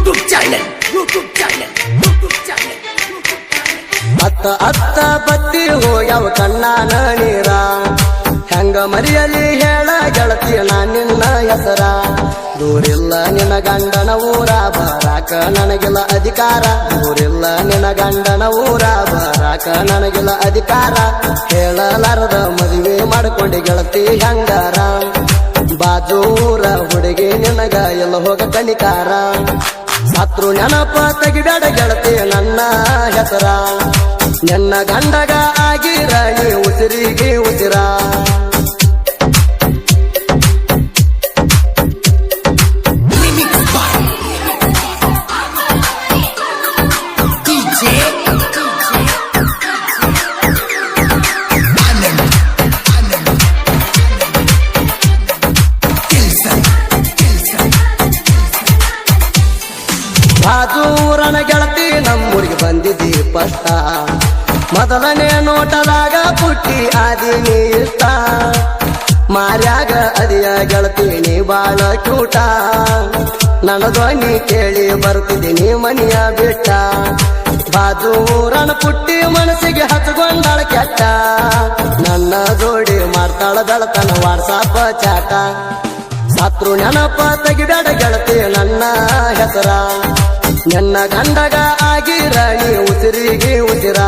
YouTube channel. ಅತ್ತ ಅತ್ತ ಬತ್ತಿ ಹೋಗ್ಯಾವ ಕಣ್ಣಾನ ನೀರ ಹೆಂಗ ಮರಿಯಲಿ ಹೇಳ ಗೆಳತಿ ನಿನ್ನ ಹೆಸರ ದೂರಿಲ್ಲ ನಿನ್ನ ಗಂಡನ ಊರ ಬರಾಕ ನನಗಿಲ್ಲ ಅಧಿಕಾರ ದೂರಿಲ್ಲ ನಿನ್ನ ಗಂಡನ ಊರ ಬರಾಕ ನನಗಿಲ್ಲ ಅಧಿಕಾರ ಹೇಳಲಾರದ ಮದುವೆ ಮಾಡ್ಕೊಂಡಿ ಗೆಳತಿ ಹೆಂಗಾರ ಬಾಜೂರ ಹುಡುಗಿ ನಿನಗ ಎಲ್ಲ ಹೋಗ ಕಣಿಕಾರ ಸತ್ರು ನೆನಪ ತೆಗಿಬೇಡ ಗೆಳತಿ ನನ್ನ ಹೆಸರ ನನ್ನ ಗಂಡಗ ಆಗಿರ ನೀ ಉಸಿರಿಗೆ ಉಸಿರ ಬಾಜೂರನ ಗೆಳತಿ ನಮ್ಮೂರಿಗೆ ಬಂದಿದ್ದಿ ಪಷ್ಟ ಮೊದಲನೇ ನೋಟದಾಗ ಪುಟ್ಟಿ ಆದಿನಿ ಇಷ್ಟ ಮಾರ್ಯಾಗ ಅದಿಯ ಗೆಳತಿ ನೀ ಬಾಳ ಕ್ಯೂಟ ನನ್ನ ಧ್ವನಿ ಕೇಳಿ ಬರ್ತಿದ್ದೀನಿ ಮನಿಯ ಬಿಟ್ಟ ಬಾಜೂರನ ಪುಟ್ಟಿ ಮನಸ್ಸಿಗೆ ಹಚ್ಕೊಂಡಾಳ ಕೆಟ್ಟ ನನ್ನ ಜೋಡಿ ಮಾಡ್ತಾಳ ಬೆಳತನ ವಾಟ್ಸಾಪ್ ಚಾಟ ಸತ್ರು ನೆನಪ ತೆಗಿಬೇಡ ಗೆಳತಿ ನನ್ನ ಹೆಸರ ನನ್ನ ಗಂಡಗ ಆಗಿರ ನೀ ಉಸಿರಿಗೆ ಉಸಿರ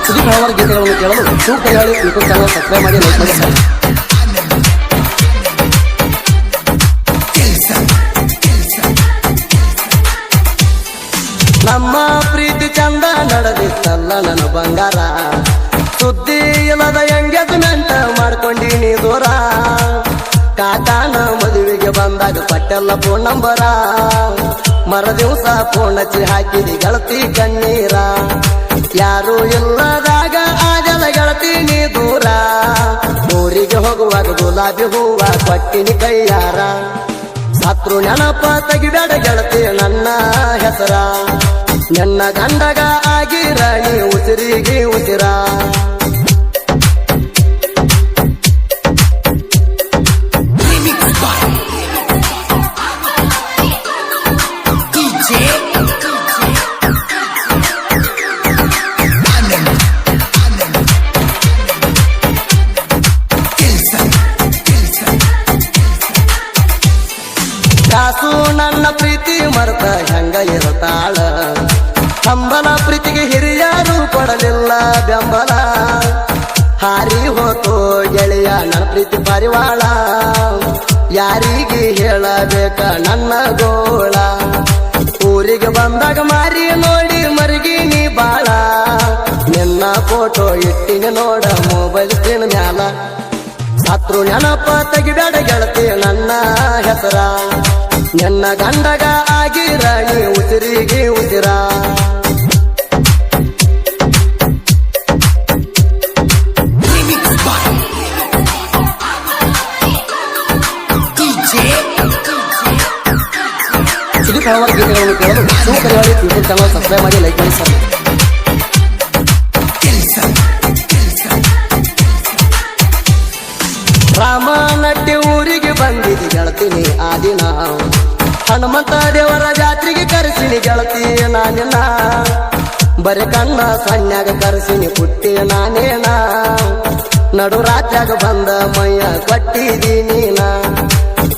ಸುದೀಪ್ ಅವರ ಗೀತೆಗಳನ್ನು ಕೇಳಲು ಸೂಪರ್ ಹೇಳಿ ಯೂಟ್ಯೂಬ್ ಚಾನಲ್ ಸಬ್ಸ್ಕ್ರೈಬ್ ಮಾಡಿ ಲೈಕ್ ಮಾಡಿ ಸರ್. ನಮ್ಮ ಪ್ರೀತಿ ಚಂದ ನಡೆದಿತ್ತಲ್ಲ ನನ್ನ ಬಂಗಾರ ಸುದ್ದಿ ಇಲ್ಲದ ಎಂಗೇಜ್ಮೆಂಟ್ ಮಾಡ್ಕೊಂಡೀನಿ ದೂರ ಕಾಕಾನ ಮದುವೆಗೆ ಬಂದಾಗ ಪಟ್ಟೆಲ್ಲ ಫೋನ್ ನಂಬರ ಮರ ದಿವಸ ಫೋನ್ ಹಚ್ಚಿ ಹಾಕಿದಿ ಗೆಳತಿ ಕಣ್ಣೀರ ಯಾರು ಇಲ್ಲದಾಗ ಆಜಲ ಗೆಳತಿ ನೀ ದೂರ ಊರಿಗೆ ಹೋಗುವಾಗ ಗುಲಾಬಿ ಹೂವ ಕೊಟ್ಟಿನಿ ಕೈಯಾರ ಸತ್ರು ನೆನಪ ತೆಗಿಬೇಡ ಗೆಳತಿ ನನ್ನ ಹೆಸರ ನನ್ನ ಗಂಡಗ ಆಗಿರ ನೀ ಉಸಿರಿಗೆ ಉಸಿರ ಕಾಸು ನನ್ನ ಪ್ರೀತಿ ಮರ್ತ ಹೆಂಗ ಇರತಾಳ ಹಂಬಲ ಪ್ರೀತಿಗೆ ಹಿರಿಯರು ಕೊಡಲಿಲ್ಲ ಬೆಂಬಲ ಹಾರಿ ಹೋತೋ ಗೆಳೆಯ ನನ್ನ ಪ್ರೀತಿ ಪರಿವಾಳ ಯಾರಿಗೆ ಹೇಳಬೇಕ ನನ್ನ ಗೋಳ ಊರಿಗೆ ಬಂದಾಗ ಮಾರಿ ನೋಡಿ ಮರಗಿನಿ ಬಾಳ ನಿನ್ನ ಫೋಟೋ ಇಟ್ಟಿನ ನೋಡ ಮೊಬೈಲ್ ಸ್ಕ್ರೀನ್ ಮ್ಯಾಲ ಸತ್ರು ನೆನಪ ತೆಗಿಬೇಡ ಗೆಳತಿ ನನ್ನ ಹೆಸರ ನನ್ನ ಗಂಡಗ ಆಗಿರ ನೀ ಉಸಿರಿಗೆ ಉಸಿರ ಸುದೀಪ್ ಅವರ ಗೀತೆಗಳನ್ನು ಕೇಳಲು ಸೂಪರ್ ಹೇಳಿ ಯೂಟ್ಯೂಬ್ ಚಾನಲ್ ಸಬ್ಸ್ಕ್ರೈಬ್ ಮಾಡಿ ಲೈಕ್ ಮಾಡಿ ಸರ್. ರಾಮನಟ್ಟಿ ಊರಿಗೆ ಬಂದಿದ್ದಿ ಗೆಳತಿನಿ ಆ ದಿನ ಹನುಮಂತ ದೇವರ ಜಾತ್ರೆಗೆ ಕರೆಸಿನಿ ಗೆಳತಿ ನಾನಿನ ಬರೆ ಕಣ್ಣ ಸಣ್ಯಾಗ ಕರೆಸಿನಿ ಪುಟ್ಟಿ ನಾನೇನ ನಡು ರಾತ್ಯಾಗ ಬಂದ ಮೈಯ ಕೊಟ್ಟಿದಿ ನೀನ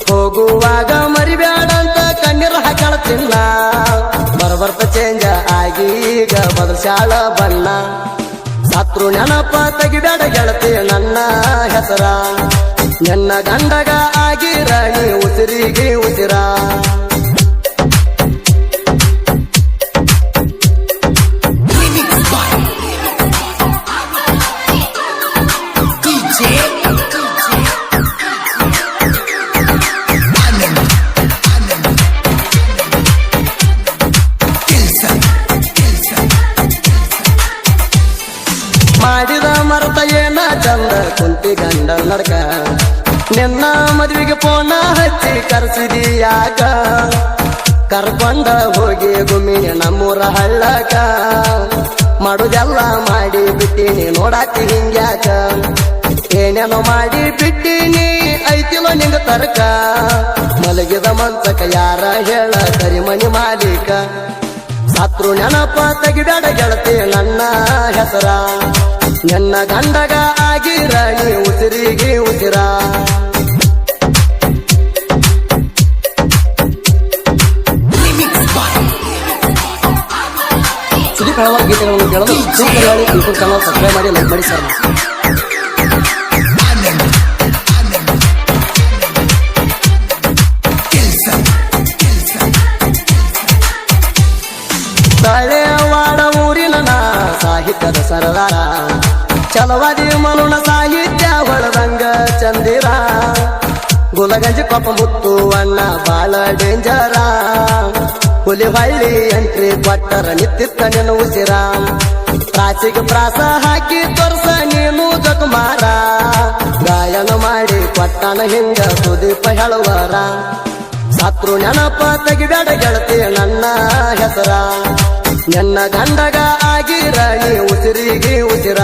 ಹೋಗುವಾಗ ಮರಿಬ್ಯಾಡಂತ ಕಣ್ಣೀರು ಹಾಕಳತಿಲ್ಲ ಬರ್ಬರ್ತ ಚೇಂಜ ಆಗಿ ಈಗ ಬದಲ್ಸಾಳ ಬಣ್ಣ ಸತ್ರು ನೆನಪ ತೆಗಿಬೇಡ ಗೆಳತಿ ನನ್ನ ಹೆಸರ ನನ್ನ ಗಂಡಗ ಆಗಿರ ನೀ ಉಸಿರಿಗೆ ಉಸಿರ ಮಾಡಿದ ಮರತ ಏನ ಚಂದ ಕುಂತಿ ಗಂಡ ನಡ್ಕ ನಿನ್ನ ಮದುವೆಗೆ ಫೋನ ಹಚ್ಚಿ ಕರೆಸಿದಿ ಯಾಕ ಕರ್ಕೊಂಡ ಹೋಗಿ ಗುಮ್ಮಿನ ನಮ್ಮೂರ ಹಳ್ಳಕ ಮಾಡುದೆಲ್ಲ ಮಾಡಿ ಬಿಟ್ಟಿನಿ ನೋಡಾತಿ ಹಿಂಗ್ಯಾಕ ಏನೇನೋ ಮಾಡಿ ಬಿಟ್ಟಿನಿ ಐತಿಲೋ ನಿಂಗ ತರ್ಕ ಮಲಗಿದ ಮಂಚಕ ಯಾರ ಹೇಳ ಕರಿಮನಿ ಮಾಲೀಕ ಸತ್ರು ನೆನಪ ತೆಗಿಬೇಡ ಗೆಳತಿ ನನ್ನ ಹೆಸರ ನನ್ನ ಗಂಡಗ ಆಗಿರ ನೀ ಉಸಿರಿಗೆ ಉಸಿರ ಸುದೀಪ್ ಹಲವಾರು ಗೀತೆಗಳನ್ನು ಕೇಳಲು ಯೂಟ್ಯೂಬ್ ಚಾನಲ್ ಸಬ್ಸ್ಕ್ರೈಬ್ ಮಾಡಿ ಲೈಕ್ ಮಾಡಿ ಸರ್ ತಳೆವಾಡ ಊರಿನ ಸಾಹಿತ್ಯದ ಸರದಾರ ಚಲವಾದಿ ಮನುನ ಸಾಹಿತ್ಯ ಹೊಳದಂಗ ಚಂದಿರ ಗುಲಗಂಜಿ ಕೊಪ್ಪ ಮುತ್ತು ಅಣ್ಣ ಬಾಳ ಡೇಂಜರ ಹುಲಿ ಹಳ್ಳಿ ಎಂಟ್ರಿ ಕೊಟ್ಟರ ನಿತ್ತಿತ್ತ ನಿನ್ನ ಉಸಿರ ಪ್ರಾಚಿಗೆ ಪ್ರಾಸ ಹಾಕಿ ತೋರ್ಸ ನೀನು ಜತುಮಾರ ಗಾಯನ ಮಾಡಿ ಕೊಟ್ಟನ ಹಿಂಗ ಸುದೀಪ ಹೇಳುವರ ಸತ್ರು ನೆನಪ ತೆಗಿಬೇಡ ಗೆಳತಿ ನನ್ನ ಹೆಸರ ನನ್ನ ಗಂಡಗ ಆಗಿರ ನೀ ಉಸಿರಿಗೆ ಉಸಿರ